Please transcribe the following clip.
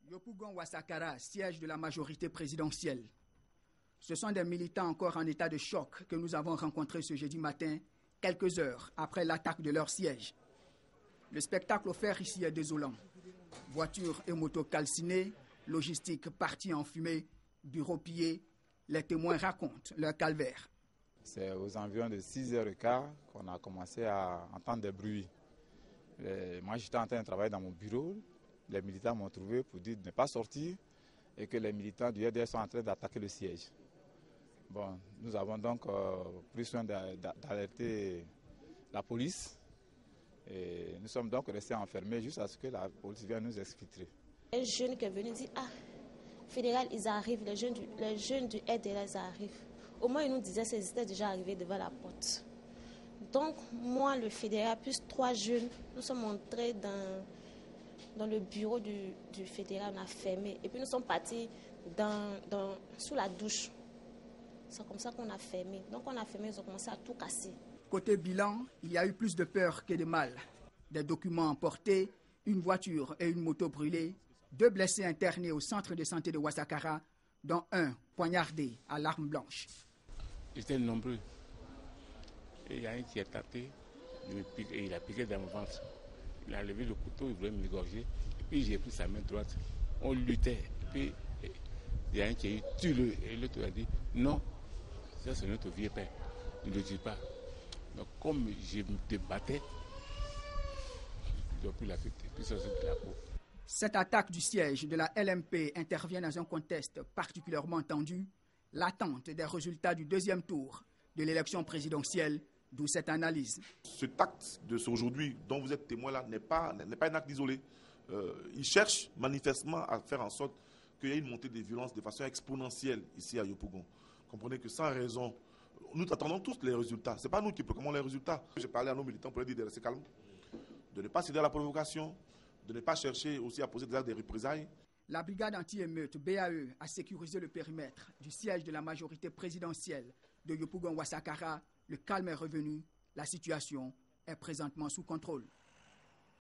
Yopougon Ouassakara, siège de la majorité présidentielle. Ce sont des militants encore en état de choc que nous avons rencontrés ce jeudi matin, quelques heures après l'attaque de leur siège. Le spectacle offert ici est désolant. Voitures et motos calcinées, logistique partie en fumée, bureaux pillés, les témoins racontent leur calvaire. C'est aux environs de 6h15 qu'on a commencé à entendre des bruits. Moi, j'étais en train de travailler dans mon bureau. Les militants m'ont trouvé pour dire de ne pas sortir et que les militants du RDS sont en train d'attaquer le siège. Bon, nous avons donc pris soin d'alerter la police et nous sommes donc restés enfermés jusqu'à ce que la police vienne nous exfiltrer. Un jeune qui est venu dire, fédéral, ils arrivent, les jeunes du RDS arrivent. Au moins, ils nous disaient qu'ils étaient déjà arrivés devant la porte. Donc, moi, le fédéral, plus 3 jeunes, nous sommes entrés dans le bureau du fédéral, on a fermé. Et puis, nous sommes partis sous la douche. C'est comme ça qu'on a fermé. Donc, on a fermé, ils ont commencé à tout casser. Côté bilan, il y a eu plus de peur que de mal. Des documents emportés, une voiture et une moto brûlées, 2 blessés internés au centre de santé de Ouassakara, dont un poignardé à l'arme blanche. Ils étaient nombreux. Et il y a un qui a tapé, et il a piqué dans mon ventre. Il a levé le couteau, il voulait m'égorger. Et puis j'ai pris sa main droite. On luttait. Et puis il y a un qui a dit tue-le. Et l'autre a dit non, ça c'est notre vieux père. Ne le tue pas. Donc comme je me débattais, ils ont pris la fuite. Et puis ça c'est la peau. Cette attaque du siège de la LMP intervient dans un contexte particulièrement tendu, l'attente des résultats du 2e tour de l'élection présidentielle, d'où cette analyse. Cet acte de ce aujourd'hui dont vous êtes témoin là n'est pas un acte isolé. Il cherche manifestement à faire en sorte qu'il y ait une montée des violences de façon exponentielle ici à Yopougon. Comprenez que sans raison, nous attendons tous les résultats. Ce n'est pas nous qui proclamons les résultats. J'ai parlé à nos militants pour leur dire de rester calmes, de ne pas céder à la provocation, de ne pas chercher aussi à poser des actes de représailles. La brigade anti-émeute BAE a sécurisé le périmètre du siège de la majorité présidentielle de Yopougon Ouassakara. Le calme est revenu. La situation est présentement sous contrôle.